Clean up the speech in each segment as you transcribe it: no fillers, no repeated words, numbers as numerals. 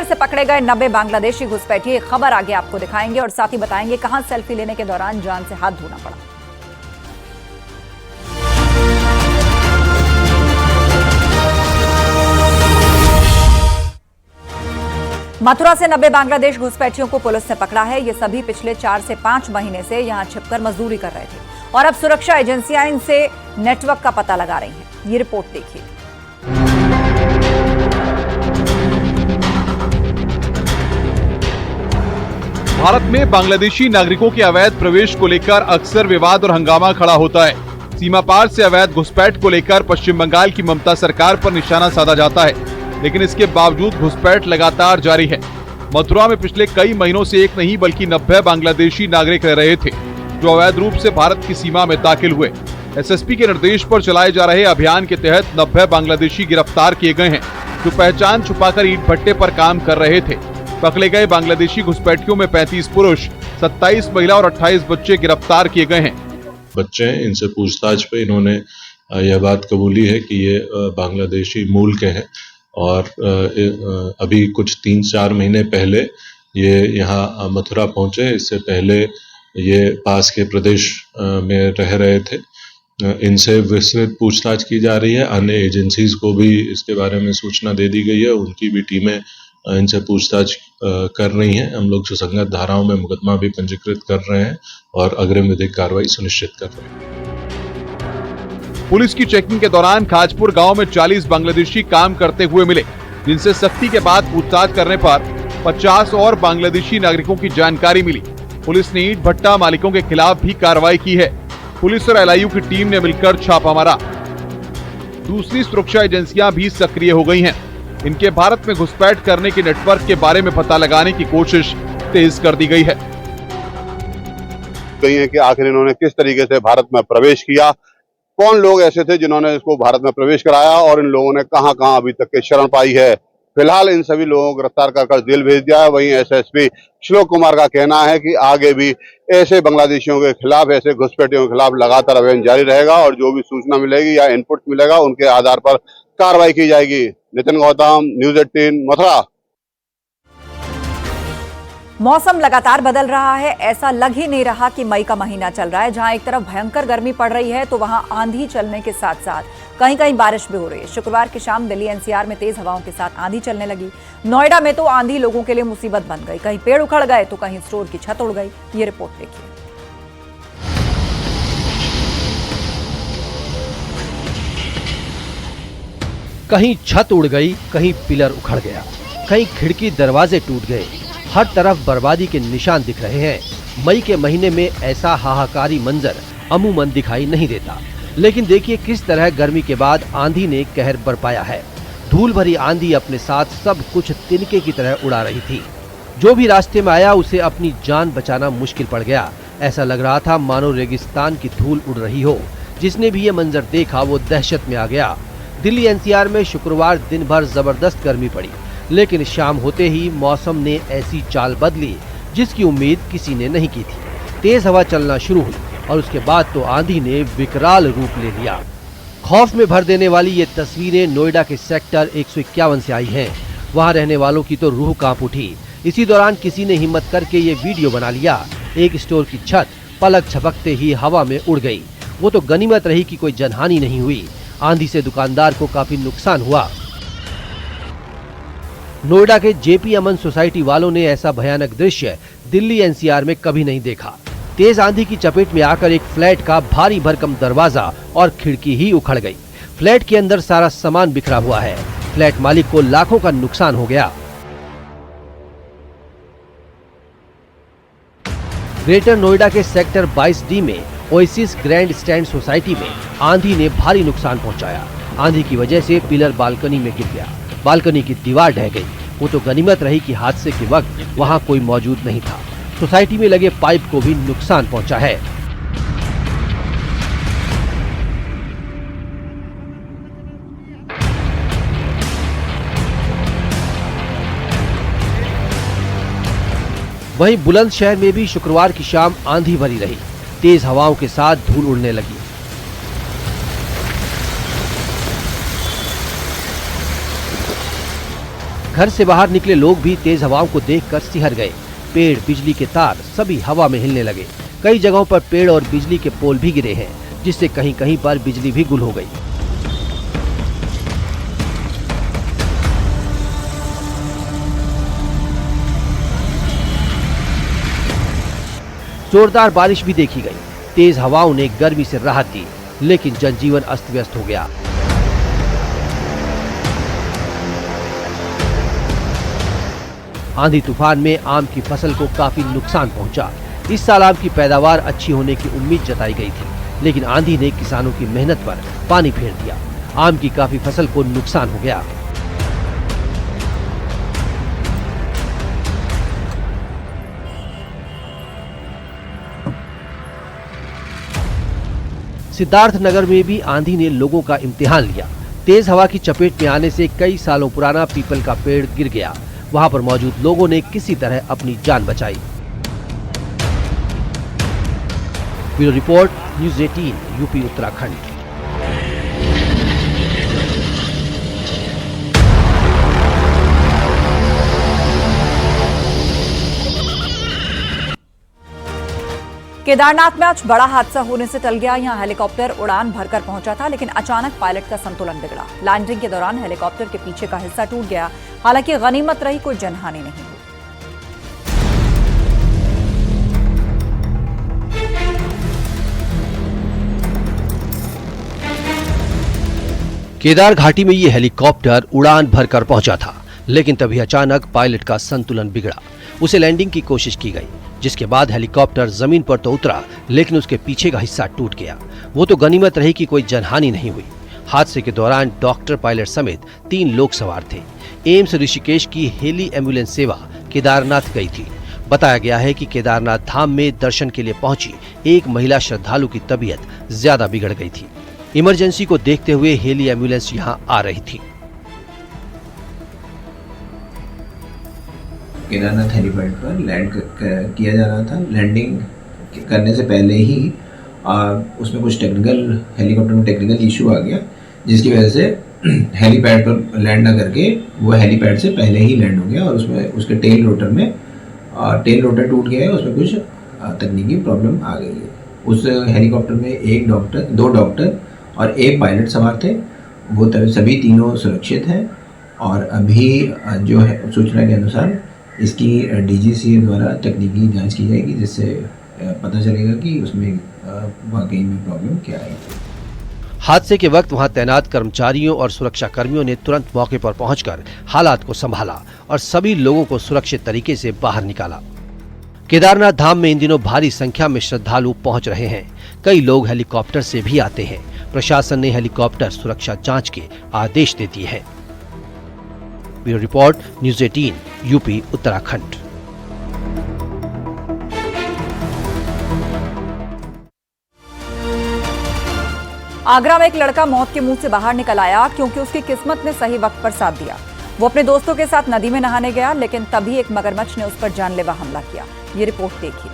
छत्तीसगढ़ से पकड़े गए 90 बांग्लादेशी घुसपैठिए, खबर आगे आपको दिखाएंगे और साथ ही बताएंगे कहां सेल्फी लेने के दौरान जान से हाथ धोना पड़ा। मथुरा से 90 बांग्लादेश घुसपैठियों को पुलिस ने पकड़ा है। ये सभी पिछले 4 से 5 महीने से यहां छिपकर मजदूरी कर रहे थे और अब सुरक्षा एजेंसियां इनसे नेटवर्क का पता लगा रही हैं। ये रिपोर्ट देखिए। भारत में बांग्लादेशी नागरिकों के अवैध प्रवेश को लेकर अक्सर विवाद और हंगामा खड़ा होता है। सीमा पार से अवैध घुसपैठ को लेकर पश्चिम बंगाल की ममता सरकार पर निशाना साधा जाता है, लेकिन इसके बावजूद घुसपैठ लगातार जारी है। मथुरा में पिछले कई महीनों से एक नहीं बल्कि 90 बांग्लादेशी नागरिक रह रहे थे, जो अवैध रूप से भारत की सीमा में दाखिल हुए। एसएसपी के निर्देश पर चलाए जा रहे अभियान के तहत 90 बांग्लादेशी गिरफ्तार किए गए हैं, जो पहचान छुपाकर ईंट भट्टे पर काम कर रहे थे। पकड़े गए बांग्लादेशी घुसपैठियों में 35 पुरुष, 27 महिला और 28 बच्चे गिरफ्तार किए गए हैं। बच्चे हैं, इनसे पूछताछ पे इन्होंने यह बात कबूली है कि ये बांग्लादेशी मूल के हैं और अभी कुछ 3-4 महीने पहले ये यहाँ मथुरा पहुंचे। इससे पहले ये पास के प्रदेश में रह रहे थे। इनसे विस्तृत पूछताछ की जा रही है। अन्य एजेंसीज को भी इसके बारे में सूचना दे दी गई है, उनकी भी टीमें इनसे पूछताछ कर रही हैं। हम लोग सुसंगत धाराओं में मुकदमा भी पंजीकृत कर रहे हैं और अग्रिम विधिक कार्रवाई सुनिश्चित कर रहे हैं। पुलिस की चेकिंग के दौरान खाजपुर गांव में 40 बांग्लादेशी काम करते हुए मिले, जिनसे सख्ती के बाद पूछताछ करने पर 50 और बांग्लादेशी नागरिकों की जानकारी मिली। पुलिस ने ईंट भट्टा मालिकों के खिलाफ भी कार्रवाई की है। पुलिस और एलआईयू की टीम ने मिलकर छापा मारा। दूसरी सुरक्षा एजेंसियां भी सक्रिय हो गई हैं। इनके भारत में घुसपैठ करने के नेटवर्क के बारे में पता लगाने की कोशिश तेज कर दी गई है। कही है कि आखिर इन्होंने किस तरीके से भारत में प्रवेश किया, कौन लोग ऐसे थे जिन्होंने इसको भारत में प्रवेश कराया और इन लोगों ने कहां-कहां अभी तक के शरण पाई है। फिलहाल इन सभी लोगों को गिरफ्तार कर जेल भेज दिया है। वहीं एसएसपी श्लोक कुमार का कहना है कि आगे भी ऐसे बांग्लादेशियों के खिलाफ, ऐसे घुसपैठियों के खिलाफ लगातार अभियान जारी रहेगा और जो भी सूचना मिलेगी या इनपुट मिलेगा उनके आधार पर कार्रवाई की जाएगी। नितिन गौतम, न्यूज़ 18, मथुरा। मौसम लगातार बदल रहा है। ऐसा लग ही नहीं रहा कि मई का महीना चल रहा है। जहां एक तरफ भयंकर गर्मी पड़ रही है तो वहां आंधी चलने के साथ साथ कहीं कहीं बारिश भी हो रही है। शुक्रवार की शाम दिल्ली एनसीआर में तेज हवाओं के साथ आंधी चलने लगी। नोएडा में तो आंधी लोगों के लिए मुसीबत बन गई। कहीं पेड़ उखड़ गए तो कहीं स्टोर की छत उड़ गई। ये रिपोर्ट देखिए। कहीं छत उड़ गई, कहीं पिलर उखड़ गया, कहीं खिड़की दरवाजे टूट गए। हर तरफ बर्बादी के निशान दिख रहे हैं। मई के महीने में ऐसा हाहाकारी मंजर अमूमन दिखाई नहीं देता, लेकिन देखिए किस तरह गर्मी के बाद आंधी ने कहर बरपाया है। धूल भरी आंधी अपने साथ सब कुछ तिनके की तरह उड़ा रही थी। जो भी रास्ते में आया उसे अपनी जान बचाना मुश्किल पड़ गया। ऐसा लग रहा था मानो रेगिस्तान की धूल उड़ रही हो। जिसने भी ये मंजर देखा वो दहशत में आ गया। दिल्ली एनसीआर में शुक्रवार दिन भर जबरदस्त गर्मी पड़ी, लेकिन शाम होते ही मौसम ने ऐसी चाल बदली जिसकी उम्मीद किसी ने नहीं की थी। तेज हवा चलना शुरू हुई और उसके बाद तो आंधी ने विकराल रूप ले लिया। खौफ में भर देने वाली ये तस्वीरें नोएडा के सेक्टर 151 से आई हैं। वहां रहने वालों की तो रूह कांप उठी। इसी दौरान किसी ने हिम्मत करके ये वीडियो बना लिया। एक स्टोर की छत पलक झपकते ही हवा में उड़ गई। वो तो गनीमत रही कि कोई जनहानि नहीं हुई। आंधी से दुकानदार को काफी नुकसान हुआ। नोएडा के जेपी अमन सोसाइटी वालों ने ऐसा भयानक दृश्य दिल्ली एनसीआर में कभी नहीं देखा। तेज आंधी की चपेट में आकर एक फ्लैट का भारी भरकम दरवाजा और खिड़की ही उखड़ गई। फ्लैट के अंदर सारा सामान बिखरा हुआ है। फ्लैट मालिक को लाखों का नुकसान हो गया। ग्रेटर नोएडा के सेक्टर 22D में ओएसिस ग्रैंड स्टैंड सोसाइटी में आंधी ने भारी नुकसान पहुंचाया। आंधी की वजह से पिलर बालकनी में गिर गया। बालकनी की दीवार ढह गई। वो तो गनीमत रही कि हादसे के वक्त वहां कोई मौजूद नहीं था। सोसाइटी में लगे पाइप को भी नुकसान पहुंचा है। वहीं बुलंदशहर में भी शुक्रवार की शाम आंधी भरी रही। तेज हवाओं के साथ धूल उड़ने लगी। घर से बाहर निकले लोग भी तेज हवाओं को देखकर सिहर गए। पेड़, बिजली के तार सभी हवा में हिलने लगे। कई जगहों पर पेड़ और बिजली के पोल भी गिरे हैं, जिससे कहीं कहीं पर बिजली भी गुल हो गई। जोरदार बारिश भी देखी गई। तेज हवाओं ने गर्मी से राहत दी, लेकिन जनजीवन अस्त व्यस्त हो गया। आंधी तूफान में आम की फसल को काफी नुकसान पहुंचा। इस साल आम की पैदावार अच्छी होने की उम्मीद जताई गई थी, लेकिन आंधी ने किसानों की मेहनत पर पानी फेर दिया। आम की काफी फसल को नुकसान हो गया। सिद्धार्थनगर में भी आंधी ने लोगों का इम्तिहान लिया। तेज हवा की चपेट में आने से कई सालों पुराना पीपल का पेड़ गिर गया। वहां पर मौजूद लोगों ने किसी तरह अपनी जान बचाई। Bureau report, news 18, UP Uttarakhand. Kedarnath में आज बड़ा हादसा होने से टल गया। यहां हेलीकॉप्टर उड़ान भरकर पहुंचा था, लेकिन अचानक पायलट का संतुलन बिगड़ा। लैंडिंग के दौरान हेलीकॉप्टर के पीछे का हिस्सा टूट गया। हालांकि गनीमत रही, कोई जनहानि नहीं हुई। केदार घाटी में ये हेलीकॉप्टर उड़ान भरकर पहुंचा था, लेकिन तभी अचानक पायलट का संतुलन बिगड़ा। उसे लैंडिंग की कोशिश की गई, जिसके बाद हेलीकॉप्टर जमीन पर तो उतरा, लेकिन उसके पीछे का हिस्सा टूट गया। वो तो गनीमत रही कि कोई जनहानि नहीं हुई। हादसे के दौरान डॉक्टर, पायलट समेत 3 लोग सवार थे। एम्स ऋषिकेश की हेली एम्बुलेंस सेवा केदारनाथ गई थी। बताया गया है कि केदारनाथ धाम में दर्शन के लिए पहुंची एक महिला श्रद्धालु की तबीयत ज्यादा बिगड़ गई थी। इमरजेंसी को देखते हुए हेली एम्बुलेंस यहां आ रही थी। केदारनाथ हेलीपैड पर लैंड किया जा रहा था। लैंडिंग करने से पहले ही उसमें कुछ हेलीकॉप्टर में टेक्निकल इशू आ गया, जिसकी वजह से हेलीपैड पर लैंड ना करके वो हेलीपैड से पहले ही लैंड हो गया और उसमें उसके टेल रोटर टूट गया है। उसमें कुछ तकनीकी प्रॉब्लम आ गई है। उस हेलीकॉप्टर में 2 डॉक्टर और 1 पायलट सवार थे। वो सभी तीनों सुरक्षित हैं और अभी जो है सूचना के अनुसार इसकी डीजीसीए द्वारा तकनीकी जांच की जाएगी, जिससे पता चलेगा कि उसमें वाकई में प्रॉब्लम क्या आई। हादसे के वक्त वहां तैनात कर्मचारियों और सुरक्षा कर्मियों ने तुरंत मौके पर पहुंचकर हालात को संभाला और सभी लोगों को सुरक्षित तरीके से बाहर निकाला। केदारनाथ धाम में इन दिनों भारी संख्या में श्रद्धालु पहुंच रहे हैं। कई लोग हेलीकॉप्टर से भी आते हैं। प्रशासन ने हेलीकॉप्टर सुरक्षा जांच के आदेश दे दिए हैं। Bureau report, news 18, UP Uttarakhand. Agra में एक लड़का मौत के मुंह से बाहर निकल आया क्योंकि उसकी किस्मत ने सही वक्त पर साथ दिया। वो अपने दोस्तों के साथ नदी में नहाने गया, लेकिन तभी एक मगरमच्छ ने उस पर जानलेवा हमला किया। ये रिपोर्ट देखिए।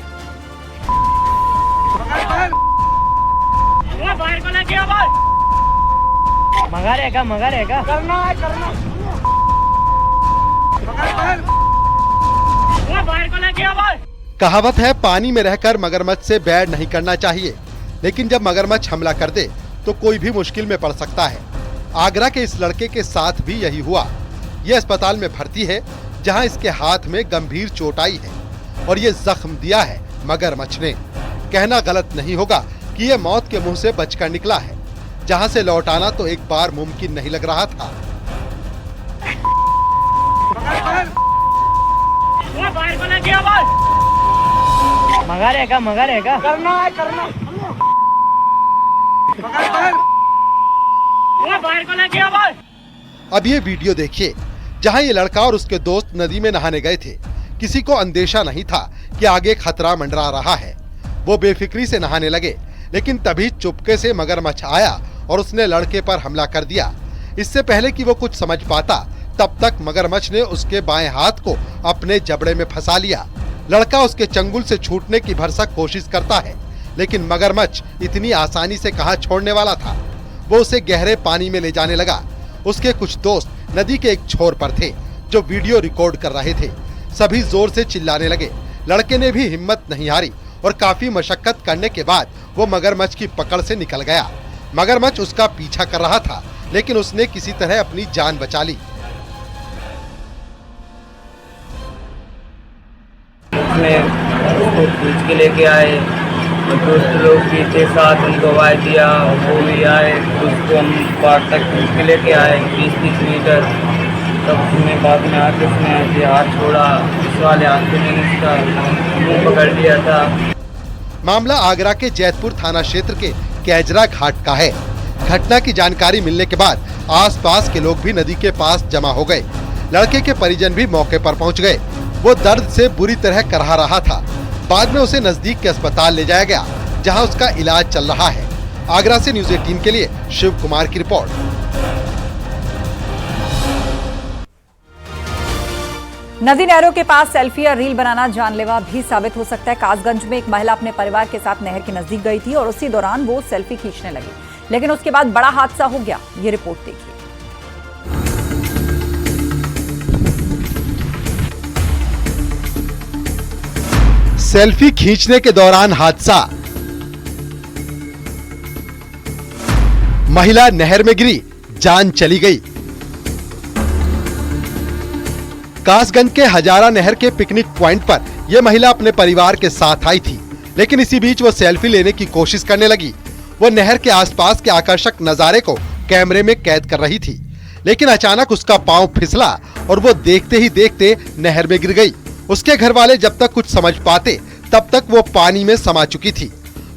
मगर करना कहावत है, पानी में रहकर मगरमच्छ से बैर नहीं करना चाहिए, लेकिन जब मगरमच्छ हमला कर दे तो कोई भी मुश्किल में पड़ सकता है। आगरा के इस लड़के के साथ भी यही हुआ। ये अस्पताल में भर्ती है, जहां इसके हाथ में गंभीर चोट आई है और ये जख्म दिया है मगरमच्छ ने। कहना गलत नहीं होगा कि ये मौत के मुंह से बचकर निकला है, जहां से लौट आना तो एक बार मुमकिन नहीं लग रहा था। मगर करना अब ये वीडियो देखिए, जहां ये लड़का और उसके दोस्त नदी में नहाने गए थे। किसी को अंदेशा नहीं था कि आगे खतरा मंडरा रहा है। वो बेफिक्री से नहाने लगे, लेकिन तभी चुपके से मगरमच्छ आया और उसने लड़के पर हमला कर दिया। इससे पहले कि वो कुछ समझ पाता, तब तक मगरमच्छ ने उसके बाएं हाथ को अपने जबड़े में फंसा लिया। लड़का उसके चंगुल से छूटने की भरसक कोशिश करता है, लेकिन मगरमच्छ इतनी आसानी से कहां छोड़ने वाला था। वो उसे गहरे पानी में ले जाने लगा। उसके कुछ दोस्त नदी के एक छोर पर थे। जो वीडियो रिकॉर्ड कर रहे थे। सभी जोर से चिल्लाने लगे। लड़के ने भी हिम्मत नहीं हारी और काफी मशक्कत करने के बाद वो मगरमच्छ की पकड़ से निकल गया। मगरमच्छ उसका पीछा कर रहा था, लेकिन उसने किसी तरह अपनी जान बचा ली। उसको खींच के लेके आए, दोस्त लोग भी थे साथ, उनको आवाज दिया, वो भी आए, उसको हम पार्क तक खींच के लेके आए 20-30 मीटर। तब उसने बाद में आके उसने ऐसे हाथ छोड़ा, इस वाले हाथ से मैंने उसका मुँह पकड़ लिया था। मामला आगरा के जैतपुर थाना क्षेत्र के कैजरा घाट का है। घटना की जानकारी मिलने के बाद आसपास के लोग भी नदी के पास जमा हो गए। लड़के के परिजन भी मौके पर पहुंच गए। वो दर्द से बुरी तरह कराह रहा था। बाद में उसे नजदीक के अस्पताल ले जाया गया, जहां उसका इलाज चल रहा है। आगरा से न्यूज़ 18 के लिए शिव कुमार की रिपोर्ट। नदी नहरों के पास सेल्फी या रील बनाना जानलेवा भी साबित हो सकता है। कासगंज में एक महिला अपने परिवार के साथ नहर के नजदीक गई थी और उसी दौरान वो सेल्फी खींचने लगी, लेकिन उसके बाद बड़ा हादसा हो गया। ये रिपोर्ट देखिए। सेल्फी खींचने के दौरान हादसा। महिला नहर में गिरी, जान चली गई। कासगंज के हजारा नहर के पिकनिक पॉइंट पर यह महिला अपने परिवार के साथ आई थी, लेकिन इसी बीच वो सेल्फी लेने की कोशिश करने लगी। वो नहर के आसपास के आकर्षक नजारे को कैमरे में कैद कर रही थी, लेकिन अचानक उसका पांव फिसला और वो देखते ही देखते नहर में गिर गई। उसके घर वाले जब तक कुछ समझ पाते तब तक वो पानी में समा चुकी थी।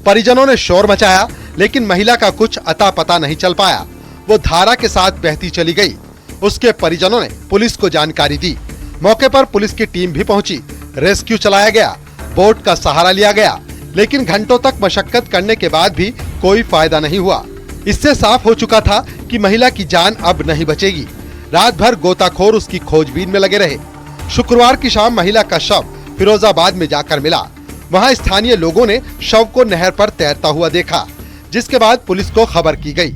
परिजनों ने शोर मचाया, लेकिन महिला का कुछ अता पता नहीं चल पाया। वो धारा के साथ बहती चली गई। उसके परिजनों ने पुलिस को जानकारी दी। मौके पर पुलिस की टीम भी पहुंची। रेस्क्यू चलाया गया, बोट का सहारा लिया गया, लेकिन घंटों तक मशक्कत करने के बाद भी कोई फायदा नहीं हुआ। इससे साफ हो चुका था कि महिला की जान अब नहीं बचेगी। रात भर गोताखोर उसकी खोजबीन में लगे रहे। शुक्रवार की शाम महिला का शव फिरोजाबाद में जाकर मिला। वहां स्थानीय लोगों ने शव को नहर पर तैरता हुआ देखा, जिसके बाद पुलिस को खबर की गई।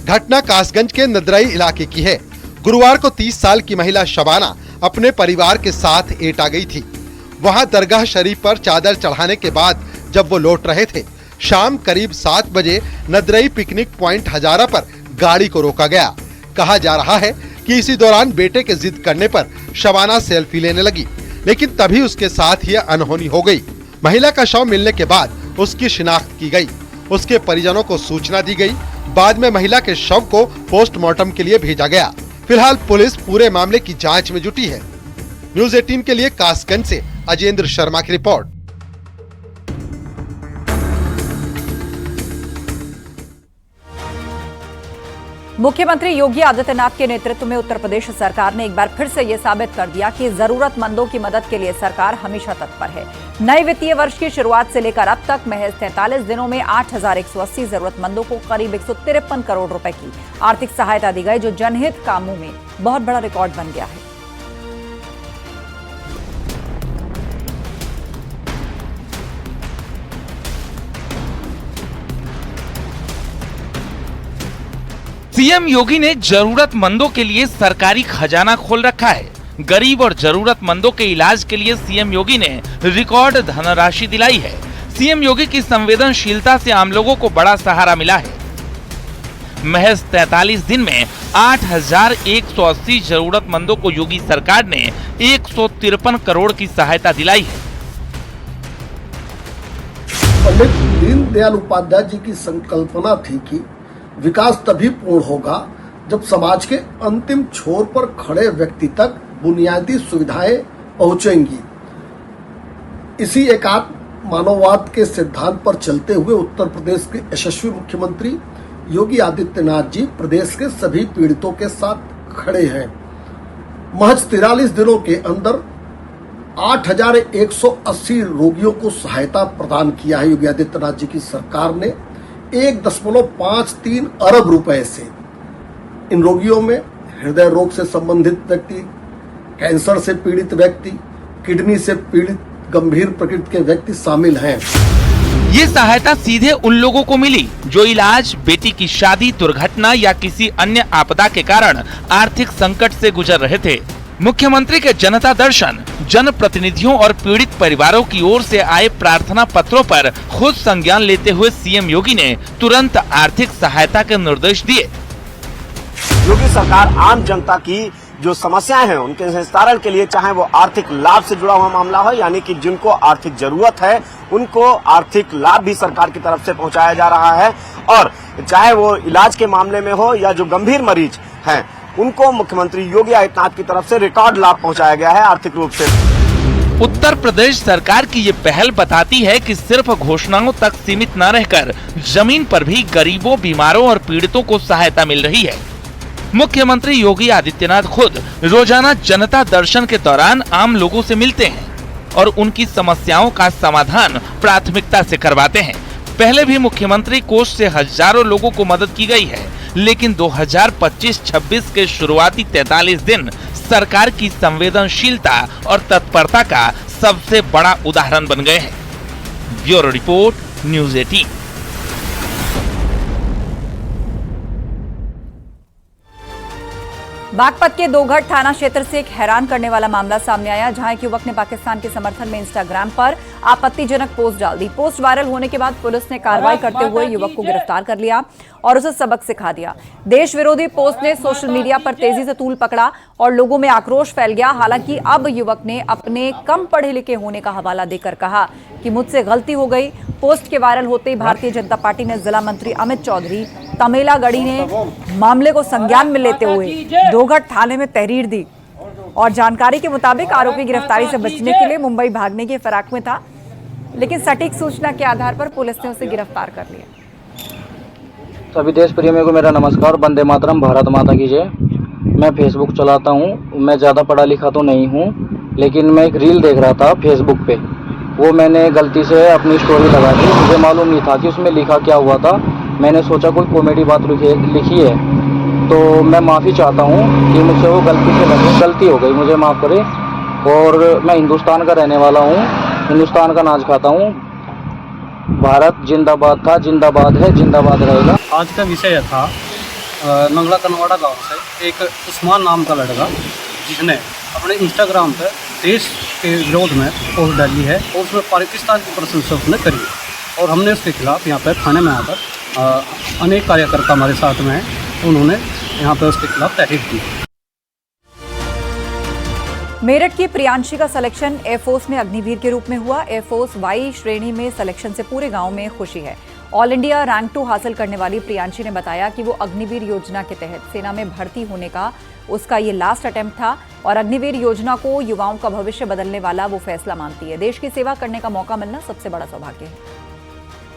घटना कासगंज के नदरई इलाके की है। गुरुवार को 30 साल की महिला शबाना अपने परिवार के साथ एटा गई थी। वहां दरगाह शरीफ पर चादर चढ़ाने के बाद जब वो लौट रहे थे, शाम करीब 7 बजे नदरई पिकनिक पॉइंट हजारा पर गाड़ी को रोका गया। कहा जा रहा है कि इसी दौरान बेटे के जिद करने पर शबाना सेल्फी लेने लगी, लेकिन तभी उसके साथ ही अनहोनी हो गई। महिला का शव मिलने के बाद उसकी शिनाख्त की गई। उसके परिजनों को सूचना दी गई। बाद में महिला के शव को पोस्टमार्टम के लिए भेजा गया। फिलहाल पुलिस पूरे मामले की जांच में जुटी है। न्यूज़ 18 के लिए कासगंज से अजेंद्र शर्मा की रिपोर्ट। मुख्यमंत्री योगी आदित्यनाथ के नेतृत्व में उत्तर प्रदेश सरकार ने एक बार फिर से ये साबित कर दिया कि जरूरतमंदों की मदद के लिए सरकार हमेशा तत्पर है। नए वित्तीय वर्ष की शुरुआत से लेकर अब तक महज 43 दिनों में 8,180 जरूरतमंदों को करीब 153 करोड़ रुपए की आर्थिक सहायता दी गई, जो जनहित कामों में बहुत बड़ा रिकॉर्ड बन गया है। सीएम योगी ने जरूरतमंदों के लिए सरकारी खजाना खोल रखा है। गरीब और जरूरतमंदों के इलाज के लिए सीएम योगी ने रिकॉर्ड धनराशि दिलाई है। सीएम योगी की संवेदनशीलता से आम लोगों को बड़ा सहारा मिला है। महज 43 दिन में 8,180 जरूरतमंदों को योगी सरकार ने 153 करोड़ की सहायता दिलाई है। पंडित दीनदयाल उपाध्याय जी की संकल्पना थी कि विकास तभी पूर्ण होगा जब समाज के अंतिम छोर पर खड़े व्यक्ति तक बुनियादी सुविधाएं पहुंचेंगी। इसी एकात्म मानववाद के सिद्धांत पर चलते हुए उत्तर प्रदेश के यशस्वी मुख्यमंत्री योगी आदित्यनाथ जी प्रदेश के सभी पीड़ितों के साथ खड़े हैं। महज 43 दिनों के अंदर 8,180 रोगियों को सहायता प्रदान किया है। योगी आदित्यनाथ जी की सरकार ने 1.53 अरब रुपए से इन रोगियों में हृदय रोग से संबंधित व्यक्ति, कैंसर से पीड़ित व्यक्ति, किडनी से पीड़ित गंभीर प्रकृति के व्यक्ति शामिल हैं। ये सहायता सीधे उन लोगों को मिली जो इलाज, बेटी की शादी, दुर्घटना या किसी अन्य आपदा के कारण आर्थिक संकट से गुजर रहे थे। मुख्यमंत्री के जनता दर्शन जन प्रतिनिधियों और पीड़ित परिवारों की ओर से आए प्रार्थना पत्रों पर खुद संज्ञान लेते हुए सीएम योगी ने तुरंत आर्थिक सहायता के निर्देश दिए। योगी सरकार आम जनता की जो समस्याएं हैं उनके निस्तारण के लिए, चाहे वो आर्थिक लाभ से जुड़ा हुआ मामला हो, यानी कि जिनको आर्थिक जरूरत है उनको आर्थिक लाभ भी सरकार की तरफ से पहुंचाया जा रहा है, और चाहे वो इलाज के मामले में हो या जो गंभीर मरीज हैं उनको मुख्यमंत्री योगी आदित्यनाथ की तरफ से रिकॉर्ड लाभ पहुंचाया गया है आर्थिक रूप से। उत्तर प्रदेश सरकार की ये पहल बताती है कि सिर्फ घोषणाओं तक सीमित न रहकर जमीन पर भी गरीबों, बीमारों और पीड़ितों को सहायता मिल रही है। मुख्यमंत्री योगी आदित्यनाथ खुद रोजाना जनता दर्शन के दौरान आम लोगों से मिलते हैं और उनकी समस्याओं का समाधान प्राथमिकता से करवाते हैं। पहले भी मुख्यमंत्री कोष से हजारों लोगों को मदद की गई है, लेकिन 2025-26 के शुरुआती 43 दिन सरकार की संवेदनशीलता और तत्परता का सबसे बड़ा उदाहरण बन गए हैं। Bureau report, news 18। बागपत के दोघट थाना क्षेत्र से एक हैरान करने वाला मामला सामने आया, जहां एक युवक ने पाकिस्तान के समर्थन में इंस्टाग्राम पर आपत्तिजनक पोस्ट डाल दी। पोस्ट वायरल होने के बाद पुलिस ने कार्रवाई करते हुए युवक को गिरफ्तार कर लिया और उसे सबक सिखा दिया। देश विरोधी पोस्ट ने सोशल मीडिया पर तेजी से तूल पकड़ा और लोगों में आक्रोश फैल गया। हालांकि अब युवक ने अपने कम पढ़े लिखे होने का हवाला देकर कहा कि मुझसे गलती हो गई। पोस्ट के वायरल होते ही भारतीय जनता पार्टी ने जिला मंत्री अमित चौधरी तमेलागढ़ी ने मामले को संज्ञान में लेते हुए दोघट थाने में तहरीर दी और जानकारी के मुताबिक आरोपी गिरफ्तारी से बचने के लिए मुंबई भागने की फिराक में था, लेकिन सटीक सूचना के आधार पर पुलिस ने उसे गिरफ्तार कर लिया। सभी देश प्रेमियों को मेरा नमस्कार। वंदे मातरम, भारत माता की जय। मैं फेसबुक चलाता हूँ। मैं ज़्यादा पढ़ा लिखा तो नहीं हूँ, लेकिन मैं एक रील देख रहा था फेसबुक पे। वो मैंने गलती से अपनी स्टोरी लगा दी। मुझे मालूम नहीं था कि उसमें लिखा क्या हुआ था। मैंने सोचा कोई कॉमेडी बात लिखी है, तो मैं माफ़ी चाहता हूँ कि मुझसे वो गलती हो गई, मुझे माफ़ करे। और मैं हिंदुस्तान का रहने वाला हूँ, हिंदुस्तान का नाच खाता हूँ। भारत जिंदाबाद था, जिंदाबाद है, जिंदाबाद रहेगा। आज का विषय था मंगला कनवाड़ा गांव से एक उस्मान नाम का लड़का, जिसने अपने इंस्टाग्राम पर देश के विरोध में पोस्ट डाली है और उसमें पाकिस्तान की प्रशंसा उसने करी है। और हमने उसके खिलाफ यहाँ पर थाने में आकर अनेक कार्यकर्ता हमारे साथ में हैं, उन्होंने यहाँ पर उसके खिलाफ तहरीर की। मेरठ की प्रियांशी का सिलेक्शन एयरफोर्स में अग्निवीर के रूप में हुआ। एयरफोर्स वाई श्रेणी में सिलेक्शन से पूरे गांव में खुशी है। ऑल इंडिया रैंक 2 हासिल करने वाली प्रियांशी ने बताया कि वो अग्निवीर योजना के तहत सेना में भर्ती होने का उसका ये लास्ट अटेम्प्ट था और अग्निवीर योजना को युवाओं का भविष्य बदलने वाला वो फैसला मानती है। देश की सेवा करने का मौका मिलना सबसे बड़ा सौभाग्य है।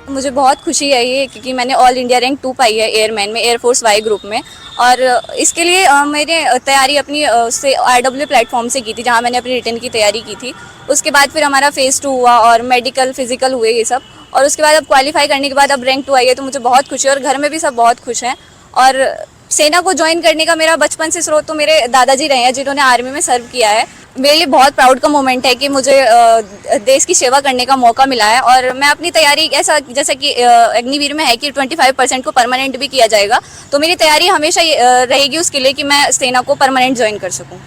मुझे बहुत खुशी है ये, क्योंकि मैंने ऑल इंडिया रैंक 2 पाई है एयरमैन में, एयरफोर्स वाई ग्रुप में। और इसके लिए मैंने तैयारी अपनी से RW प्लेटफॉर्म से की थी, जहाँ मैंने अपनी रिटर्न की तैयारी की थी। उसके बाद फिर हमारा फेज़ 2 हुआ और मेडिकल फिजिकल हुए ये सब, और उसके बाद अब क्वालिफाई करने के बाद अब रैंक 2 आई है, तो मुझे बहुत खुशी है और घर में भी सब बहुत खुश हैं। और सेना को ज्वाइन करने का मेरा बचपन से स्रोत तो मेरे दादाजी रहे हैं, जिन्होंने आर्मी में सर्व किया है। मेरे लिए बहुत प्राउड का मोमेंट है कि मुझे देश की सेवा करने का मौका मिला है। और मैं अपनी तैयारी ऐसा, जैसा कि अग्निवीर में है कि 25% को परमानेंट भी किया जाएगा, तो मेरी तैयारी हमेशा रहेगी उसके लिए कि मैं सेना को परमानेंट ज्वाइन कर सकूं।